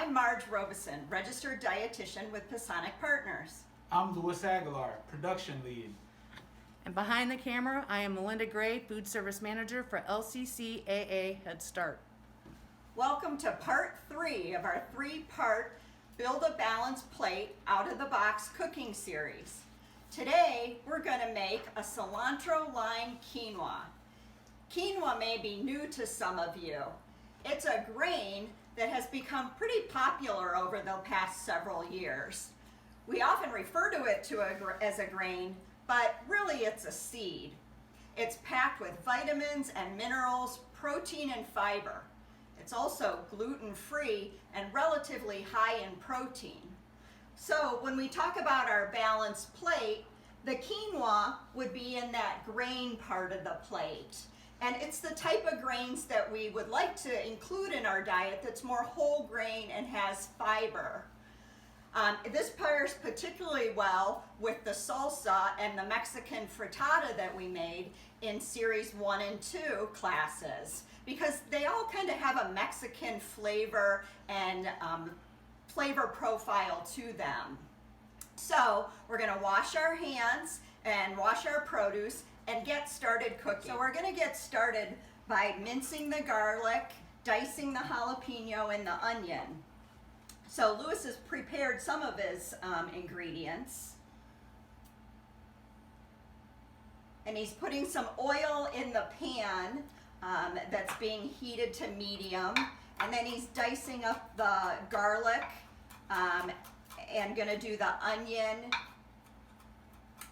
I'm Marge Robeson, registered dietitian with Pasonic Partners. I'm Louis Aguilar, production lead. And behind the camera, I am Melinda Gray, food service manager for LCCAA Head Start. Welcome to part 3 of our 3-part Build a Balanced Plate Out of the Box cooking series. Today, we're going to make a cilantro lime quinoa. Quinoa may be new to some of you. It's a grain that has become pretty popular over the past several years. We often refer to it as a grain, but really it's a seed. It's packed with vitamins and minerals, protein and fiber. It's also gluten-free and relatively high in protein. So when we talk about our balanced plate, the quinoa would be in that grain part of the plate. And it's the type of grains that we would like to include in our diet that's more whole grain and has fiber. This pairs particularly well with the salsa and the Mexican frittata that we made in series 1 and 2 classes, because they all kind of have a Mexican flavor and flavor profile to them. So we're going to wash our hands and wash our produce and get started cooking. So we're going to get started by mincing the garlic, dicing the jalapeno and the onion. So Louis has prepared some of his ingredients. And he's putting some oil in the pan that's being heated to medium. And then he's dicing up the garlic and going to do the onion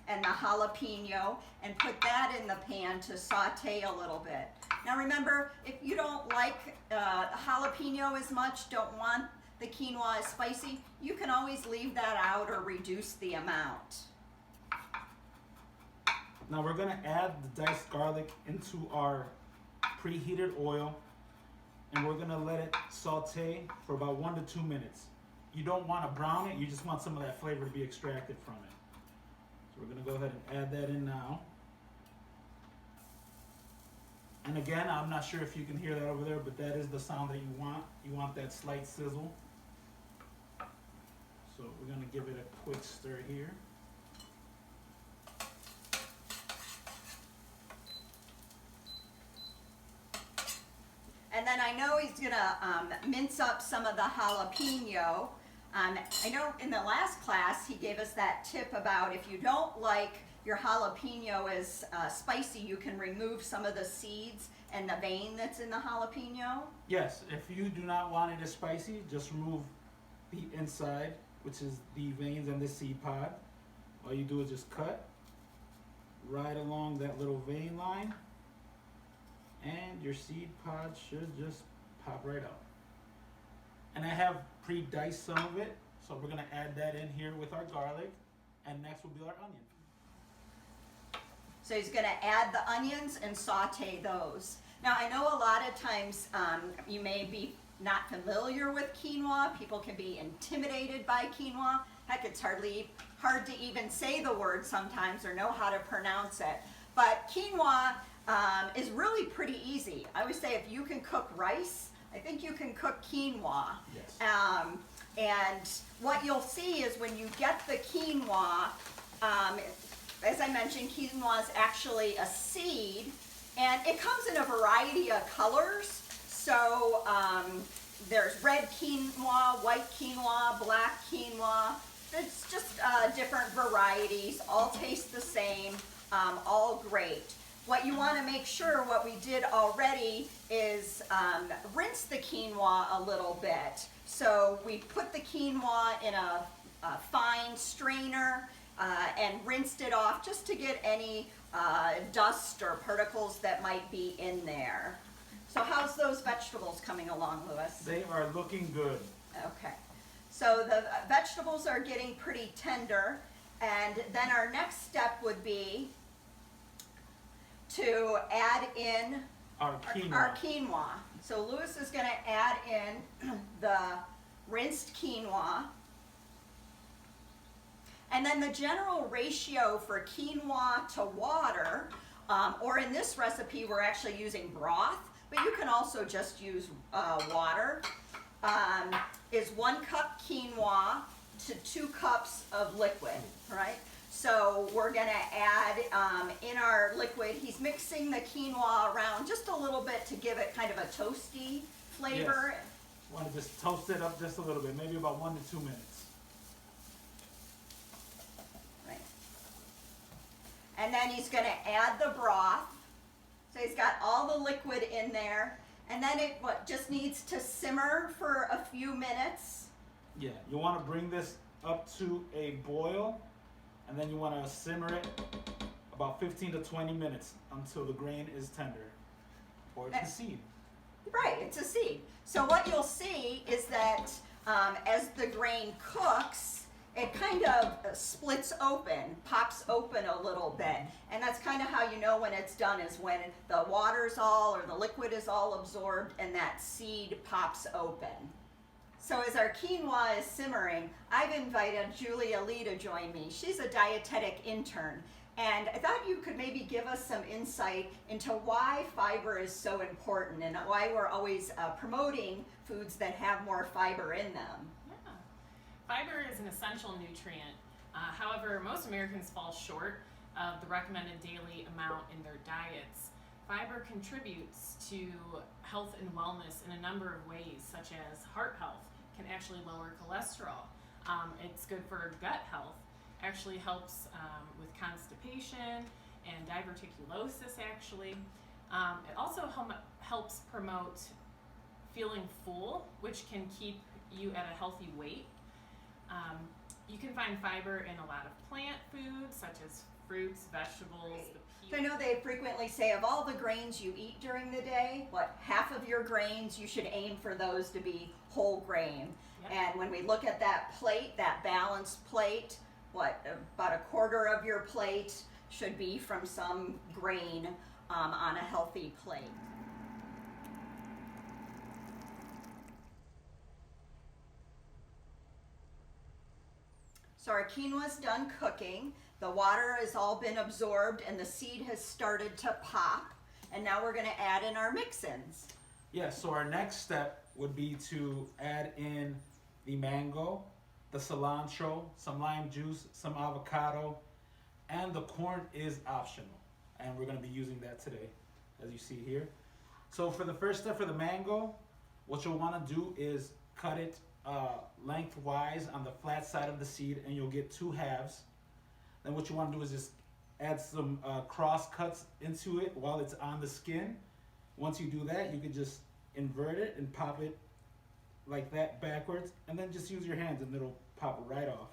and the jalapeno and put that in the pan to saute a little bit. Now remember, if you don't like jalapeno as much, don't want the quinoa as spicy, you can always leave that out or reduce the amount. Now we're going to add the diced garlic into our preheated oil, and we're going to let it saute for about 1 to 2 minutes. You don't want to brown it, you just want some of that flavor to be extracted from it. So we're going to go ahead and add that in now. And again, I'm not sure if you can hear that over there, but that is the sound that you want. You want that slight sizzle. So we're going to give it a quick stir here. And then I know he's going to mince up some of the jalapeno. I know in the last class he gave us that tip about if you don't like your jalapeno as spicy, you can remove some of the seeds and the vein that's in the jalapeno. Yes, if you do not want it as spicy, just remove the inside, which is the veins and the seed pod. All you do is just cut right along that little vein line, and your seed pod should just pop right out. And I have pre-diced some of it, so we're going to add that in here with our garlic, and next will be our onion. So he's going to add the onions and saute those. Now I know a lot of times you may be not familiar with quinoa. People can be intimidated by quinoa. Heck, it's hard to even say the word sometimes or know how to pronounce it. But quinoa is really pretty easy. I always say if you can cook rice, I think you can cook quinoa. Yes. And what you'll see is when you get the quinoa, as I mentioned, quinoa is actually a seed, and it comes in a variety of colors. So there's red quinoa, white quinoa, black quinoa. It's just different varieties, all taste the same, all great. What you want to make sure, what we did already, is rinse the quinoa a little bit. So we put the quinoa in a fine strainer and rinsed it off just to get any dust or particles that might be in there. So how's those vegetables coming along, Louis? They are looking good. Okay. So the vegetables are getting pretty tender, and then our next step would be to add in Our quinoa. So Louis is going to add in the rinsed quinoa. And then the general ratio for quinoa to water, or in this recipe we're actually using broth, but you can also just use water. is 1 cup quinoa to 2 cups of liquid, right? So we're gonna add in our liquid, he's mixing the quinoa around just a little bit to give it kind of a toasty flavor. Yes. Want to just toast it up just a little bit, maybe about 1 to 2 minutes. Right. And then he's gonna add the broth. So he's got all the liquid in there. And then it just needs to simmer for a few minutes. Yeah, you want to bring this up to a boil, and then you want to simmer it about 15 to 20 minutes until the grain is tender, or it's a seed. Right, it's a seed. So what you'll see is that as the grain cooks, it kind of splits open, pops open a little bit. And that's kind of how you know when it's done, is when the water's all, or the liquid is all absorbed and that seed pops open. So as our quinoa is simmering, I've invited Julia Lee to join me. She's a dietetic intern. And I thought you could maybe give us some insight into why fiber is so important and why we're always promoting foods that have more fiber in them. Yeah. Fiber is an essential nutrient. However, most Americans fall short of the recommended daily amount in their diets. Fiber contributes to health and wellness in a number of ways, such as heart health, can actually lower cholesterol. It's good for gut health, actually helps with constipation and diverticulosis actually. It also helps promote feeling full, which can keep you at a healthy weight. You can find fiber in a lot of plant foods, such as fruits, vegetables, So I know they frequently say of all the grains you eat during the day, half of your grains, you should aim for those to be whole grain. Yep. And when we look at that plate, that balanced plate, about a quarter of your plate should be from some grain on a healthy plate. So our quinoa's done cooking. The water has all been absorbed and the seed has started to pop. And now we're gonna add in our mix-ins. Yeah, so our next step would be to add in the mango, the cilantro, some lime juice, some avocado, and the corn is optional. And we're gonna be using that today, as you see here. So for the first step for the mango, what you'll wanna do is cut it lengthwise on the flat side of the seed, and you'll get 2 halves. Then what you want to do is just add some cross cuts into it while it's on the skin. Once you do that, you can just invert it and pop it like that backwards, and then just use your hands and it'll pop right off.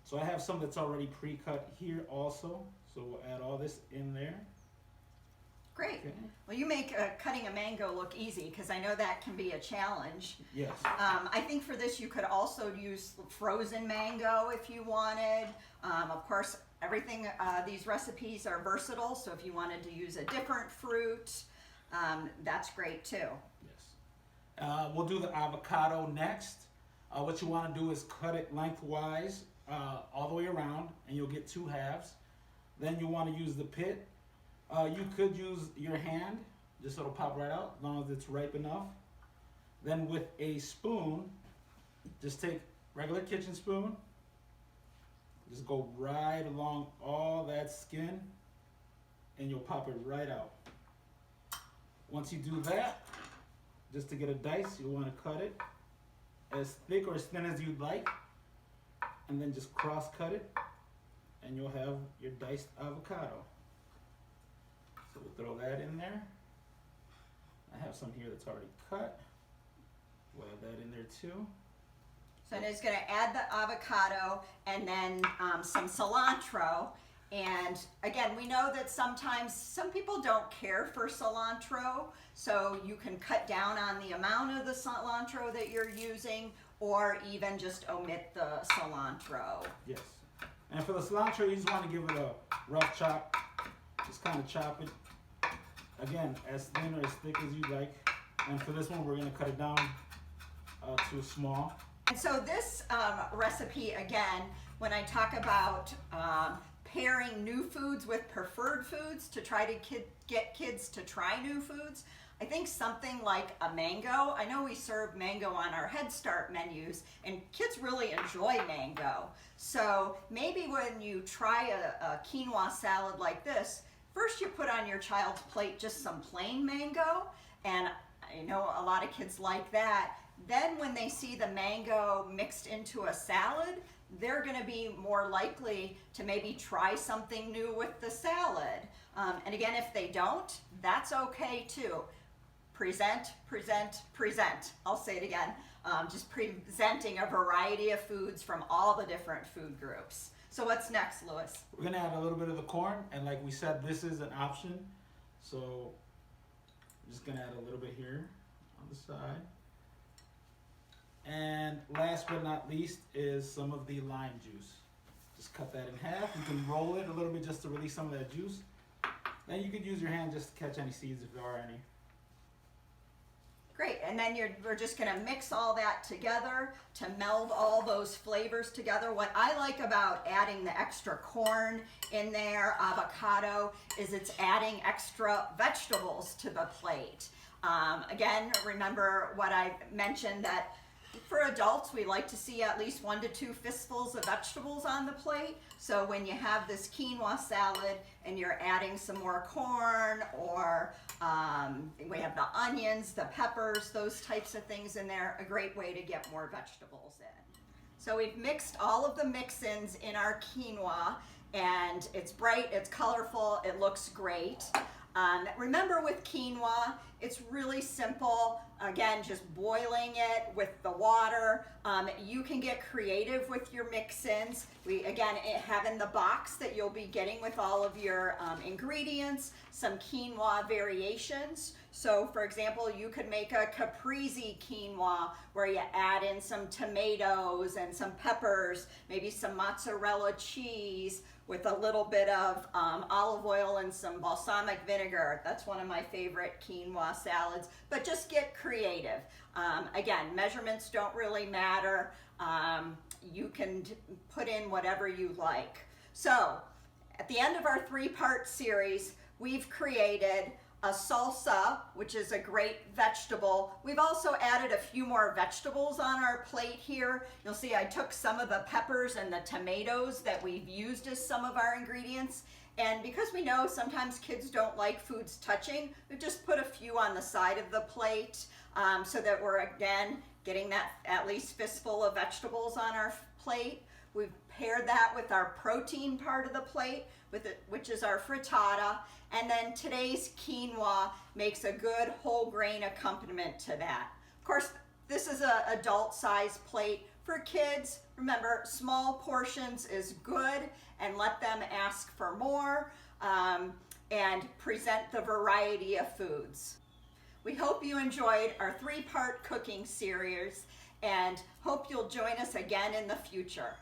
So I have some that's already pre-cut here also, so we'll add all this in there. Great. Okay. Well, you make cutting a mango look easy, because I know that can be a challenge. Yes. I think for this you could also use frozen mango if you wanted. Of course, everything, these recipes are versatile, so if you wanted to use a different fruit, that's great too. Yes. We'll do the avocado next. What you want to do is cut it lengthwise all the way around, and you'll get 2 halves. Then you want to use the pit. You could use your hand, just so it'll pop right out, as long as it's ripe enough. Then with a spoon, just take regular kitchen spoon, just go right along all that skin, and you'll pop it right out. Once you do that, just to get a dice, you'll want to cut it as thick or as thin as you'd like, and then just cross cut it, and you'll have your diced avocado. So we'll throw that in there. I have some here that's already cut. We'll add that in there too. So I'm just gonna add the avocado and then some cilantro. And again, we know that sometimes some people don't care for cilantro, so you can cut down on the amount of the cilantro that you're using, or even just omit the cilantro. Yes. And for the cilantro, you just want to give it a rough chop. Just kind of chop it. Again, as thin or as thick as you like. And for this one, we're going to cut it down to small. And so this recipe, again, when I talk about pairing new foods with preferred foods to try to get kids to try new foods, I think something like a mango. I know we serve mango on our Head Start menus, and kids really enjoy mango. So maybe when you try a quinoa salad like this, first you put on your child's plate just some plain mango, and I know a lot of kids like that. Then when they see the mango mixed into a salad, they're gonna be more likely to maybe try something new with the salad. And again, if they don't, that's okay too. Present, present, present. I'll say it again. Just presenting a variety of foods from all the different food groups. So what's next, Louis? We're gonna add a little bit of the corn, and like we said, this is an option. So I'm just gonna add a little bit here on the side. And last but not least is some of the lime juice. Just cut that in half. You can roll it a little bit just to release some of that juice. Then you could use your hand just to catch any seeds if there are any. Great, and then we're just gonna mix all that together to meld all those flavors together. What I like about adding the extra corn in there, avocado, is it's adding extra vegetables to the plate. Again, remember what I mentioned, that for adults, we like to see at least 1 to 2 fistfuls of vegetables on the plate. So when you have this quinoa salad and you're adding some more corn, or we have the onions, the peppers, those types of things in there, a great way to get more vegetables in. So we've mixed all of the mix-ins in our quinoa, and it's bright, it's colorful, it looks great. Remember with quinoa, it's really simple. Again, just boiling it with the water. You can get creative with your mix-ins. We, again, have in the box that you'll be getting with all of your ingredients, some quinoa variations. So for example, you could make a caprese quinoa where you add in some tomatoes and some peppers, maybe some mozzarella cheese, with a little bit of olive oil and some balsamic vinegar. That's one of my favorite quinoa salads, but just get creative. Again, measurements don't really matter. You can put in whatever you like. So at the end of our 3-part series, we've created a salsa, which is a great vegetable. We've also added a few more vegetables on our plate here. You'll see I took some of the peppers and the tomatoes that we've used as some of our ingredients. And because we know sometimes kids don't like foods touching, we've just put a few on the side of the plate so that we're, again, getting that at least fistful of vegetables on our plate. We've paired that with our protein part of the plate, which is our frittata. And then today's quinoa makes a good whole grain accompaniment to that. Of course, this is an adult size plate. For kids, remember, small portions is good, and let them ask for more, and present the variety of foods. We hope you enjoyed our 3-part cooking series, and hope you'll join us again in the future.